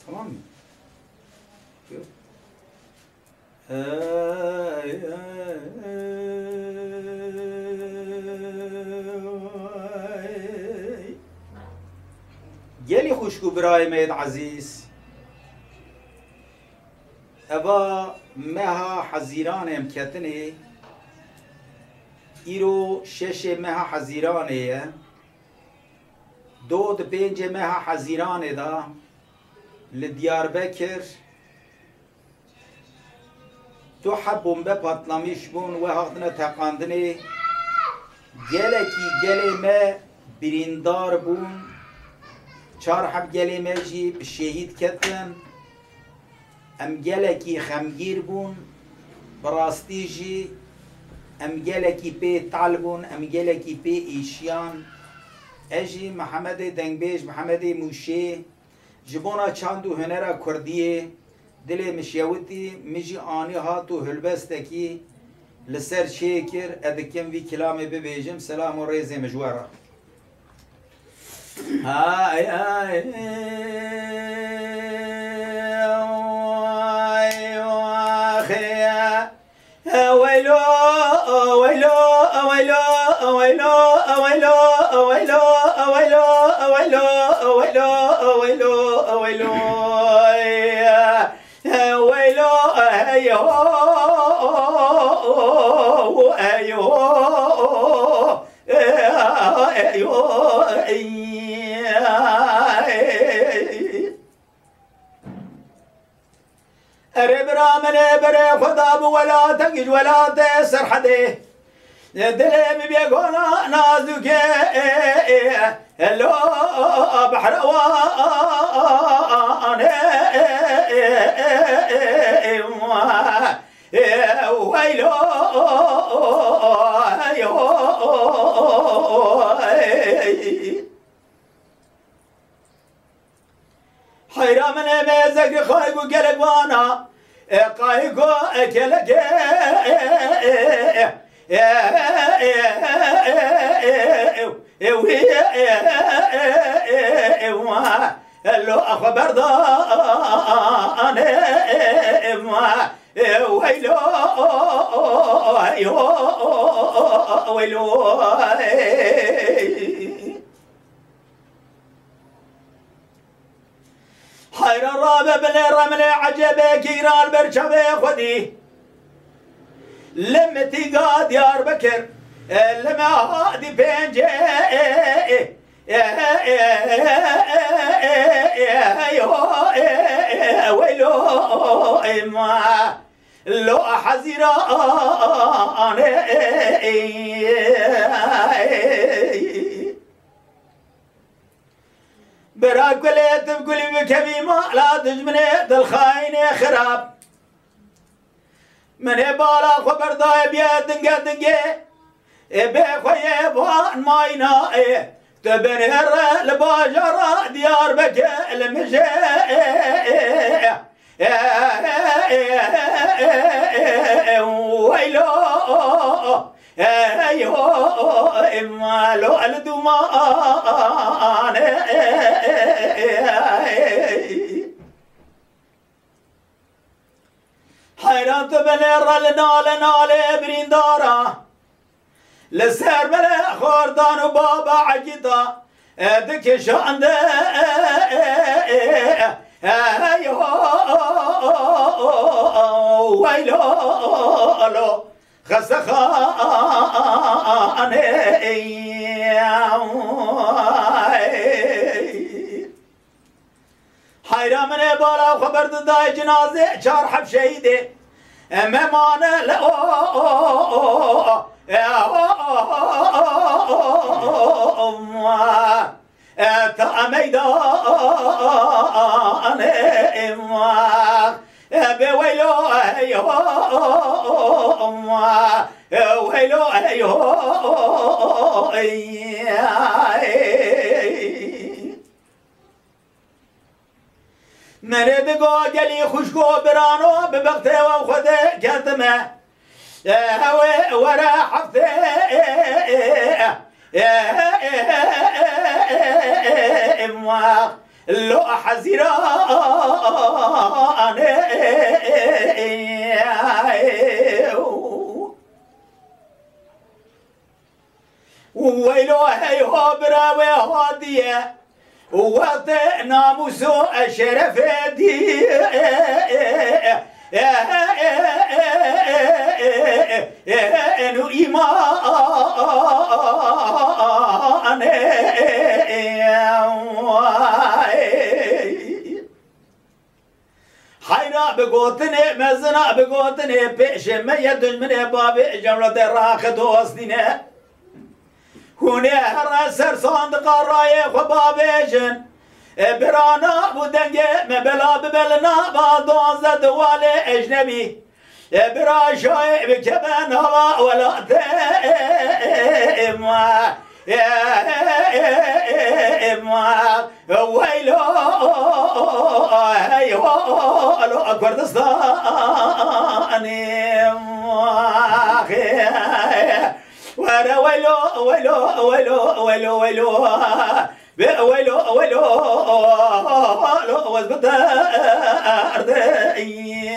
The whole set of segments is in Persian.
tamam mı? Yok. Geli hoşku birayim aziz. Eva meha haziran ketine. İro şeşe meha hazirane. دو پنج ماه حزیران دا لدیاربکر تو حبون به پاتلامیش بون و هاتنه تقاندنه گله کی گله ما بریندار بون چار حب گله ما جی شهید کتن ام گله کی خمگیر بون براستی جی ام گله کی پی طالبون ام گله کی پی ایشیان اجی محمد دنگبیج محمد موشی جبونا چاندو هنرا کردیه دل مشیوتی مجی آنی هاتو هلبستکی لسر شیکر ادکم وی کلامه ببیجم سلام و ریز مجوارا آی آی ويلو ويلو ويلو ويلو ويلو ويلو ويلو ويلو ويلو ويلو ويلو ويلو ايو ايو اري برامنه بري خدا ولا تنجج ولا تسر حده دلم بيقونا نازك هلو بحر وانا ويلو حيرا من مزق خايب وقلق وانا قايقو اكلك لو اخبر ضان ويلو ويلو حير الرابع بلا رمل عجبه كيران برشبه خدي لم تقاد يار بكر لما هادي بنجي ويلو ما لو حزيران براك وليت بقولي بكبي ما لا تجمني دالخاين خراب من بالا خبر ضايب يا دنقا دنقا بخويا بوان ماينا تبنهر لباجرة ديار بك المجي ويلو ايو اما لو الدمان حيران تبنر لنال بريندارا لسر بلا خوردان وبابا عقيدا دك شاند ايو ويلو لو خسخان حيرا من بالا خبر داي جنازه چار حب شهيده ممان لو تا ميدان بويلو ايو ويلو ايو مرد گو گلی خوشگو برانو ببغته و خده کتمه هوي ورا حفته لو حزيران ويلو هيو براوي هادية وقت ناموسو الشرف دي انو ايمان حيرا بقوتني مزنا بقوتني بيش ما يدجمني بابي جملة راخ دوستيني هوني هر سر صندق الراي خبابيجن برانا بودنجي مبلا ببلنا بعضون زد والي اجنبي برا شاي بكبن هوا ولا تيما ويلو هيو كردستان ورا ويلو ويلو ويلو ويلو ويلو ويلو ويلو وزبط أرضي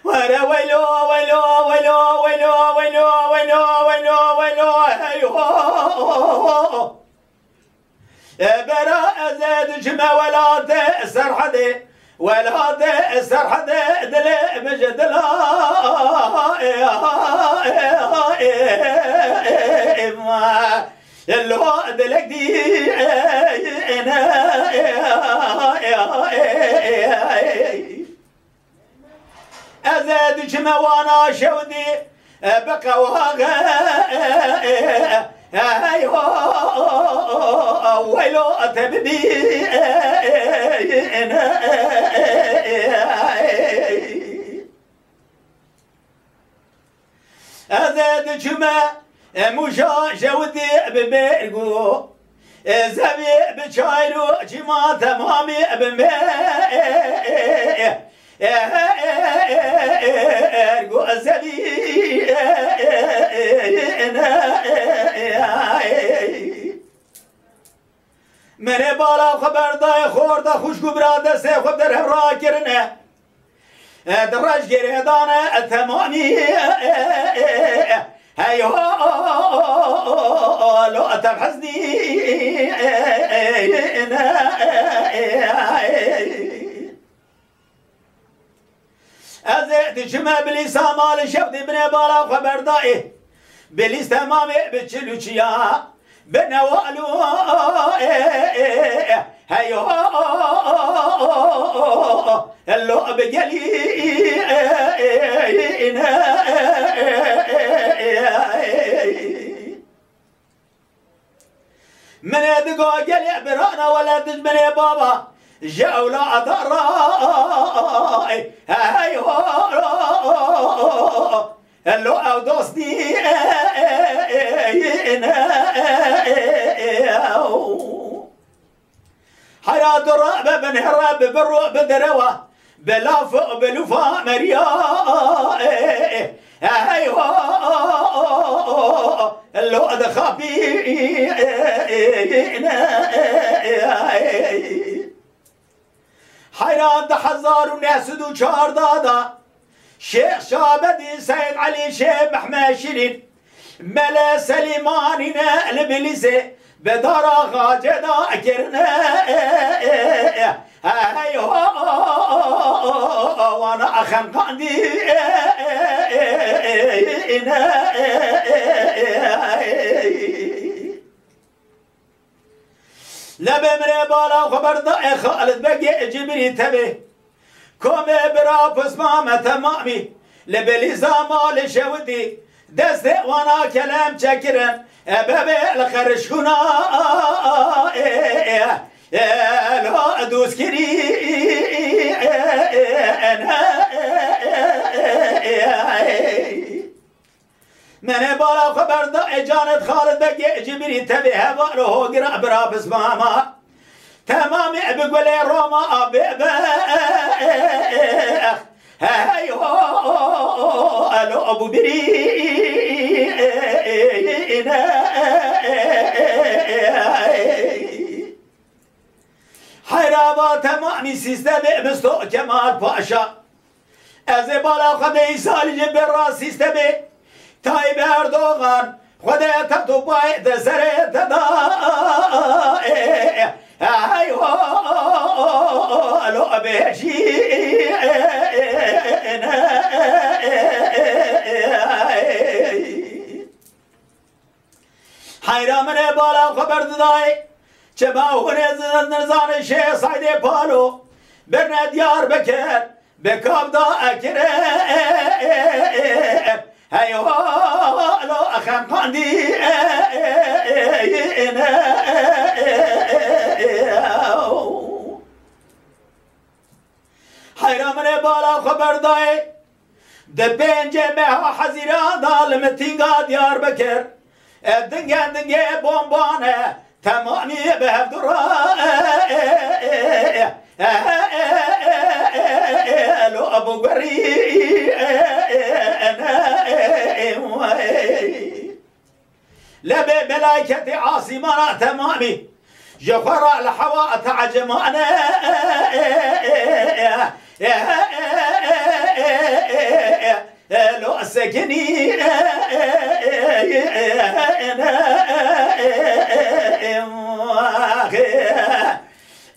ورا ويلو ويلو ويلو ويلو ويلو ويلو ويلو ويلو هيو برا زاد جمع ولا سرحدي ولا سرحد دل مجد لا اللو دلك دي انا ازاد جمع وانا شودي بقى وهاغا ويلو تبدي أزاد جمع مشا جودي ببرقو زبي بشايرو جما تمامي بمي ارقو زبي من بالا خبر دای خورده خوشگو براده سه خود در را کرنه درج گردانه تمامی هیو لو تبحثني ازد جمع بلیسا مال شبدی بنه بالا خبر دای بلیس تمامی بچلوچیا بنوالو هيو اللو بجلي من يدقو جلي برانا ولا تجمني بابا جولا أطراي هيو اللو أو دوستي حياة الرعب بن هرب بالروع بدروة بلاف بلوفا مريا ايوه اللو دخابي حيران حزار وناس دو شهر دادا شيخ شابدي سيد علي شيخ محمد شيرين ملا سليماننا البليسي بدارا غاجدا كرنا ايوه وانا اخن قاندي لبمري بالا خبر ضاء خالد بقي جبري تبي كومي برا بسمامة تمامي لبليزا مال شودي دست وانا كلام شكرا بابي لخرشكونا لا دوس كري من بالا خبر ضاء جانت خالد بقي جبري تبي هباله قرا برا بسمامة تمامي بقولي روما بيبا هايو الو ابو بري بالا تمامی سیستم مستو کمال پاشا از بالا خدای سالی جبر سیستم تایب اردوغان خدا تبتو باید سر تدا لو بهشی حیرامن بالا خبر دادای چه باهون نزان شه سایده پالو برن دیار بکر بکاب دا اکره هیو لو اخم قاندی حیرامن بالا خبر دای دبنج مها حزیران دالمتینگا دیار بکر دنگه بومبانه تمامی به هفدرا لو ابو قری لبه ملائكة عاصمان تمامي جفر الحواء تعجمان لو سكني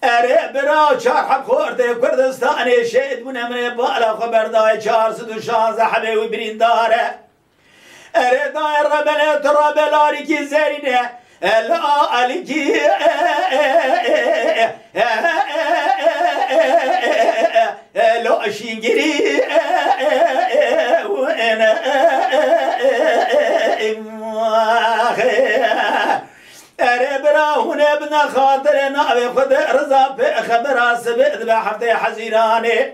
اره برا چار حب خورده کردستانی شهید بونه من بالا خبردای 416 حبه و برینداره اره دای ربله ترابلاری کی زرینه لا علی کی لو شینگیری و انا اره براهون ابن خاطر ناوی خود رضا خبر سبید به هفته حزیرانه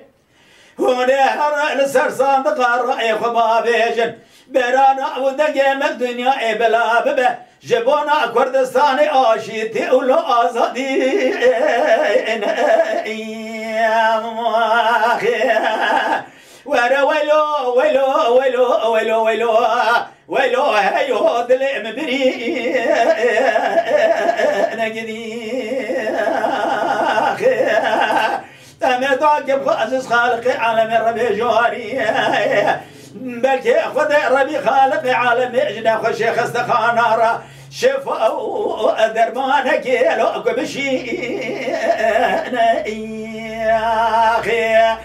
هونه هر لسر صندق رأي خبابيجن برانا ودقيم الدنيا بلا ببه جبونا كردستان آشيتي ولو آزادي ورا ويلو ويلو ويلو ويلو ويلو ويلو هيو دلي مبري نجدي أمد عقب عزيز خالق عالم ربي جواري بلكي خد ربي خالق عالم اجنا خشيخ استخانارا شفاء درمانك لو بشي يا أخي